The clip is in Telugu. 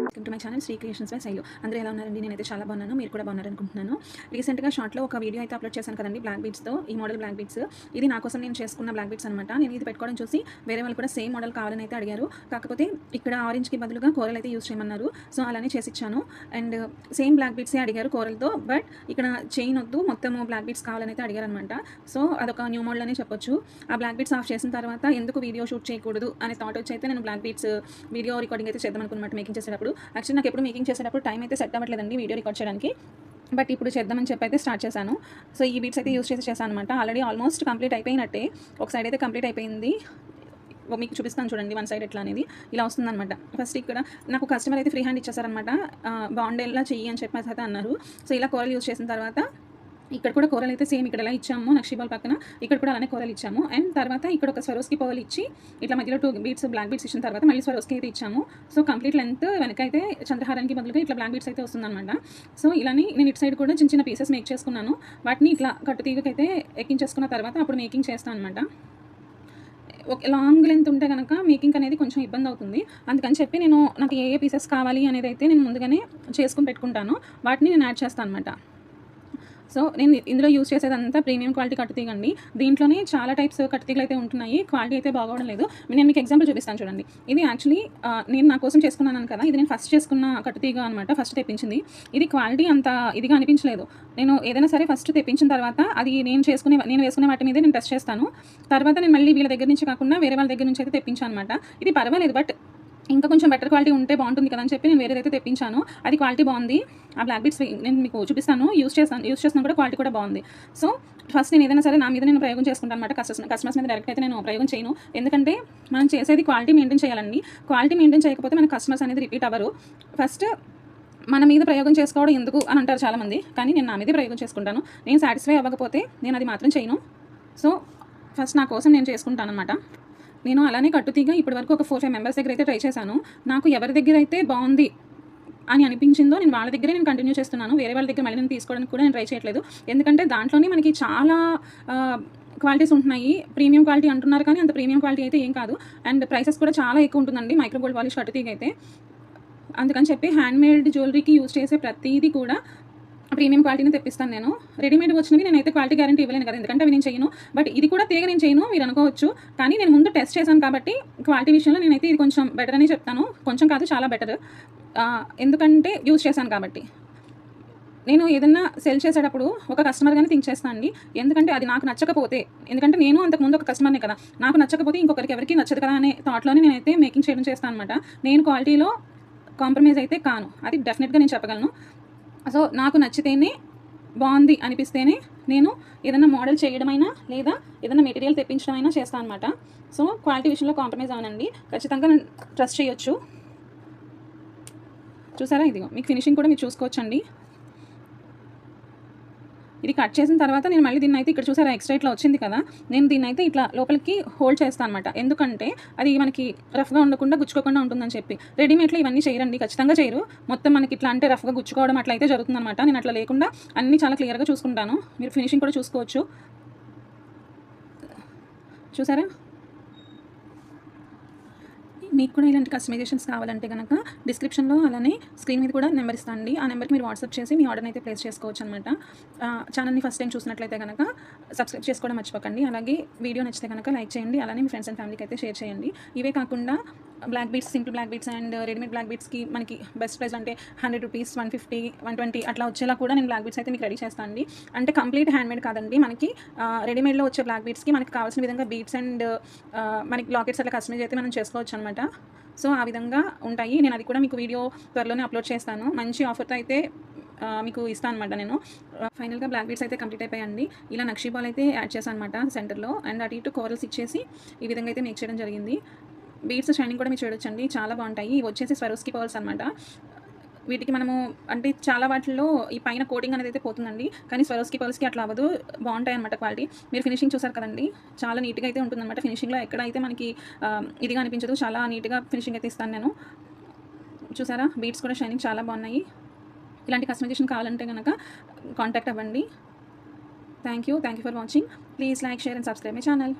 Welcome to my channel Shri creations by Shailu. అందరూ ఎలా ఉన్నారండి? నేనైతే చాలా బాగున్నాను, మీరు కూడా బాగున్నారనుకుంటున్నాను. రీసెంట్గా షార్ట్లో ఒక వీడియో అయితే అప్లోడ్ చేశాను కదండి, బ్లాక్ బీడ్స్తో. ఈ మోడల్ బ్లాక్ బీడ్స్ ఇది నా కోసం నేను చేసుకున్న బ్లాక్ బీడ్స్ అనమాట. నేను ఇది పెట్టుకోవడం చూసి వేరే వాళ్ళు కూడా సేమ్ మోడల్ కావాలని అయితే అడిగారు. కాకపోతే ఇక్కడ ఆరెంజ్కి బదులుగా కోరల్ అయితే యూస్ చేయమన్నారు. సో అలానే చేసిచ్చాను. అండ్ సేమ్ బ్లాక్ బీడ్సే అడిగారు కోరల్తో, బట్ ఇక్కడ చైన్ వద్దు, మొత్తం బ్లాక్ బీడ్స్ కావాలని అయితే అడిగారు అనమాట. సో అదొక న్యూ మోడల్ అనే చెప్పొచ్చు. ఆ బ్లాక్ బీడ్స్ ఆఫ్ చేసిన తర్వాత ఎందుకు వీడియో షూట్ చేయకూడదు అనే థాట్ వచ్చి అయితే నేను బ్లాక్ బీడ్స్ వీడియో రికార్డింగ్ అయితే చేద్దాం అనుకున్నమాట మేకింగ్ చేసేటప్పుడు. యాక్చువల్లీ నాకు ఎప్పుడు మేకింగ్ చేసేటప్పుడు టైం అయితే సెట్ అవ్వట్లేదండి వీడియో రికార్డ్ చేయడానికి, బట్ ఇప్పుడు చేద్దామని చెప్పి అయితే స్టార్ట్ చేశాను. సో ఈ బీట్స్ అయితే యూస్ చేశాను అనమాట. ఆల్రెడీ ఆల్మోస్ట్ కంప్లీట్ అయిపోయినట్టే. ఒక సైడ్ అయితే కంప్లీట్ అయిపోయింది, మీకు చూపిస్తాను చూడండి. వన్ సైడ్ ఎట్లా అనేది ఇలా వస్తుందన్నమాట. ఫస్ట్ ఇక్కడ నాకు కస్టమర్ అయితే ఫ్రీ హ్యాండ్ ఇచ్చేసారనమాట. బాండేలా చెయ్యి అని చెప్పేసి అయితే అన్నారు. సో ఇలా కోరల్ యూస్ చేసిన తర్వాత ఇక్కడ కూడా కూరలు అయితే సేమ్ ఇక్కడ ఎలా ఇచ్చాము నక్షిబాల్ పక్కన, ఇక్కడ కూడా అలానే కూరలు ఇచ్చాము. అండ్ తర్వాత ఇక్కడ ఒక స్వరోస్కి పర్ల్ ఇచ్చి ఇట్లా మధ్యలో 2 బీట్స్ బ్లాక్ బీట్స్ ఇచ్చిన తర్వాత మళ్ళీ స్వరోస్కి అయితే ఇచ్చాము. సో కంప్లీట్ లెంత్ వెనకైతే చంద్రహారానికి బదులుగా ఇట్లా బ్లాక్ బీట్స్ అయితే వస్తుందన్నమాట. సో ఇలాని నేను ఇటు సైడ్ కూడా చిన్న చిన్న పీసెస్ మేక్ చేసుకున్నాను. వాటిని ఇట్లా కట్టు తీగకైతే ఎక్కించేసుకున్న తర్వాత అప్పుడు మేకింగ్ చేస్తాను అనమాట. ఒక లాంగ్ లెంత్ ఉంటే కనుక మేకింగ్ అనేది కొంచెం ఇబ్బంది అవుతుంది. అందుకని చెప్పి నాకు ఏ పీసెస్ కావాలి అనేది అయితే నేను ముందుగానే చేసుకుని పెట్టుకుంటాను. వాటిని నేను యాడ్ చేస్తాను అనమాట. సో నేను ఇందులో యూస్ చేసేదంతా ప్రీమియం క్వాలిటీ కట్టుతీగండి. దీంట్లోనే చాలా టైప్స్ కట్టుతీగలు అయితే ఉంటున్నాయి. క్వాలిటీ అయితే బాగోవడం లేదు. నేను మీకు ఎగ్జాంపుల్ చూపిస్తాను చూడండి. ఇది యాక్చువల్లీ నేను నా కోసం చేసుకున్నాను కదా, ఇది నేను ఫస్ట్ చేసుకున్న కట్టుతీగ అనమాట. ఫస్ట్ తెప్పించింది. ఇది క్వాలిటీ అంత ఇదిగా అనిపించలేదు. నేను ఏదైనా సరే ఫస్ట్ తెప్పించిన తర్వాత అది నేను వేసుకునే వాటి మీద నేను టెస్ట్ చేస్తాను. తర్వాత నేను మళ్ళీ వీళ్ళ దగ్గర నుంచి కాకుండా వేరే వాళ్ళ దగ్గర నుంచి అయితే తెప్పించాను అనమాట. ఇది పర్వాలేదు, బట్ ఇంకా కొంచెం బెటర్ క్వాలిటీ ఉంటే బాగుంటుంది కదా అని చెప్పి నేను వేరేదైతే తెప్పించాను. అది క్వాలిటీ బాగుంది. ఆ బ్లాక్ బీట్స్ నేను మీకు చూపిస్తాను. యూస్ చేసిన కూడా క్వాలిటీ కూడా బాగుంది. సో ఫస్ట్ నేను ఏదైనా సరే నా మీద నేను ప్రయోగం చేసుకుంటాను అనమాట. కస్టమర్స్ మీద డైరెక్ట్ అయితే నేను ప్రయోగం చేయను. ఎందుకంటే మనం చేసేది క్వాలిటీ మెయింటైన్ చేయాలండి. క్వాలిటీ మెయింటైన్ చేయకపోతే మన కస్టమర్స్ అనేది రిపీట్ అవ్వరు. ఫస్ట్ మన మీద ప్రయోగం చేసుకోవడం ఎందుకు అని అంటారు చాలామంది, కానీ నేను నా మీదే ప్రయోగం చేసుకుంటాను. నేను సాటిస్ఫై అవ్వకపోతే నేను అది మాత్రం చేయను. సో ఫస్ట్ నా కోసం నేను చేసుకుంటాను అనమాట. నేను అలానే కట్టుతీగా ఇప్పటివరకు ఒక 4-5 మెంబర్స్ దగ్గర అయితే ట్రై చేశాను. నాకు ఎవరి దగ్గర అయితే బాగుంది అని అనిపించిందో నేను వాళ్ళ దగ్గరే నేను కంటిన్యూ చేస్తున్నాను. వేరే వాళ్ళ దగ్గర మళ్ళీ నేను తీసుకోవడానికి కూడా నేను ట్రై చేయట్లేదు. ఎందుకంటే దాంట్లోనే మనకి చాలా క్వాలిటీస్ ఉంటున్నాయి. ప్రీమియం క్వాలిటీ అంటున్నారు, కానీ అంత ప్రీమియం క్వాలిటీ అయితే ఏం కాదు. అండ్ ప్రైసెస్ కూడా చాలా ఎక్కువ ఉంటుందండి మైక్రో గోల్డ్ పాలిష్ కట్టుతీగ అయితే. అందుకని చెప్పి హ్యాండ్మేడ్ జ్యువెలరీకి యూజ్ చేసే ప్రతిదీ కూడా ప్రీమియం క్వాలిటీని తెప్పిస్తాను నేను. రెడీమేడ్ వచ్చినవి నేనైతే క్వాలిటీ గ్యారంటీ ఇవ్వలేను కదా, ఎందుకంటే అవి నేను చేయను. బట్ ఇది కూడా తీగ నేను చేయను మీరు అనుకోవచ్చు, కానీ నేను ముందు టెస్ట్ చేశాను కాబట్టి క్వాలిటీ విషయంలో నేనైతే ఇది కొంచెం బెటర్ అని చెప్తాను. కొంచెం కాదు, చాలా బెటర్. ఎందుకంటే యూజ్ చేశాను కాబట్టి. నేను ఏదన్నా సెల్ చేసేటప్పుడు ఒక కస్టమర్గానే థింక్ చేస్తాను అండి. ఎందుకంటే అది నాకు నచ్చకపోతే, ఎందుకంటే నేను అంతకుముందు ఒక కస్టమర్నే కదా, నాకు నచ్చకపోతే ఇంకొకరికి ఎవరికి నచ్చదు కదా అనే థాట్లోనే నేనైతే మేకింగ్ చేయడం చేస్తాను అనమాట. నేను క్వాలిటీలో కాంప్రమైజ్ అయితే కాను, అది డెఫినెట్గా నేను చెప్పగలను. సో నాకు నచ్చితేనే, బాగుంది అనిపిస్తేనే నేను ఏదైనా మోడల్ చేయడమైనా లేదా ఏదైనా మెటీరియల్ తెప్పించడమైనా చేస్తాను అనమాట. సో క్వాలిటీ విషయంలో కాంప్రమైజ్ అవనండి, ఖచ్చితంగా నేను ట్రస్ట్ చేయొచ్చు. చూసారా, ఇదిగో మీకు ఫినిషింగ్ కూడా మీరు చూసుకోవచ్చండి. ఇది కట్ చేసిన తర్వాత నేను మళ్ళీ దీన్ని అయితే ఇక్కడ చూసారా ఎక్స్ట్రా ఇట్లా వచ్చింది కదా, నేను దీన్ని అయితే ఇట్లా లోపలికి హోల్డ్ చేస్తాను అనమాట. ఎందుకంటే అది మనకి రఫ్గా ఉండకుండా గుచ్చుకోకుండా ఉంటుందని చెప్పి. రెడీమేడ్లో ఇవన్నీ చేయరండి, ఖచ్చితంగా చేయరు. మొత్తం మనకి ఇట్లా అంటే రఫ్గా గుచ్చుకోవడం అట్లా అయితే జరుగుతుందన్నమాట. నేను అట్లా లేకుండా అన్నీ చాలా క్లియర్గా చూసుకుంటాను. మీరు ఫినిషింగ్ కూడా చూసుకోవచ్చు. చూసారా, మీకు కూడా ఇలాంటి కస్టమైజేషన్స్ కావాలంటే కనుక డిస్క్రిప్షన్లో అలానే స్క్రీన్ మీద కూడా నెంబర్ ఇస్తాను అండి. ఆ నెంబర్కి మీరు వాట్సాప్ చేసి మీ ఆర్డర్ని అయితే ప్లేస్ చేసుకోవచ్చు అనమాట. ఛానల్ని ఫస్ట్ టైం చూసినట్లయితే కనుక సబ్స్క్రైబ్ చేసుకోవడం మర్చిపోకండి. అలాగే వీడియో నచ్చితే కనుక లైక్ చేయండి. అలానే మీ ఫ్రెండ్స్ అండ్ ఫ్యామిలీకి అయితే షేర్ చేయండి. ఇవే కాకుండా black beads, simple black beads and readymade black బీట్స్కి మనకి బెస్ట్ ప్రైస్ అంటే 100 రూపీస్, 150, 120 అట్లా వచ్చేలా కూడా నేను బ్లాక్ బీట్స్ అయితే మీకు రెడీ చేస్తాను అండి. అంటే కంప్లీట్ హ్యాండ్మేడ్ కాదండి, మనకి రెడీమేడ్లో వచ్చే బ్లాక్ బీట్స్కి మనకి కావాల్సిన విధంగా బీట్స్ అండ్ మనకి లాకెట్స్ అట్లా కస్టమైజ్ అయితే మనం చేసుకోవచ్చు అనమాట. సో ఆ విధంగా ఉంటాయి. నేను అది కూడా మీకు వీడియో త్వరలోనే అప్లోడ్ చేస్తాను. మంచి ఆఫర్తో అయితే మీకు ఇస్తాను అనమాట నేను. ఫైనల్గా బ్లాక్ బీట్స్ అయితే కంప్లీట్ అయిపోయాయండి. ఇలా నక్షీ బాల్ అయితే యాడ్ చేశాను అనమాట సెంటర్లో. అండ్ అటు ఇటు కోరల్స్ ఇచ్చేసి ఈ విధంగా అయితే మేక్ చేయడం జరిగింది. బీడ్స్ షైనింగ్ కూడా మీరు చూడొచ్చండి, చాలా బాగుంటాయి. ఇవి వచ్చేసి స్వరోస్కి పర్ల్స్ అనమాట. వీటికి మనము అంటే చాలా వాటిల్లో ఈ పైన కోటింగ్ అనేది అయితే పోతుందండి, కానీ స్వరోస్కి పర్ల్స్కి అట్లా అవ్వదు, బాగుంటాయి అనమాట క్వాలిటీ. మీరు ఫినిషింగ్ చూసారు కదండి, చాలా నీట్గా అయితే ఉంటుందన్నమాట. ఫినిషింగ్లో ఎక్కడైతే మనకి ఇదిగా అనిపించదు, చాలా నీట్గా ఫినిషింగ్ అయితే ఇస్తాను నేను. చూసారా, బీడ్స్ కూడా షైనింగ్ చాలా బాగున్నాయి. ఇలాంటి కస్టమైజేషన్ కావాలంటే కనుక కాంటాక్ట్ అవ్వండి. Thank you for watching. Please like, share and subscribe my channel.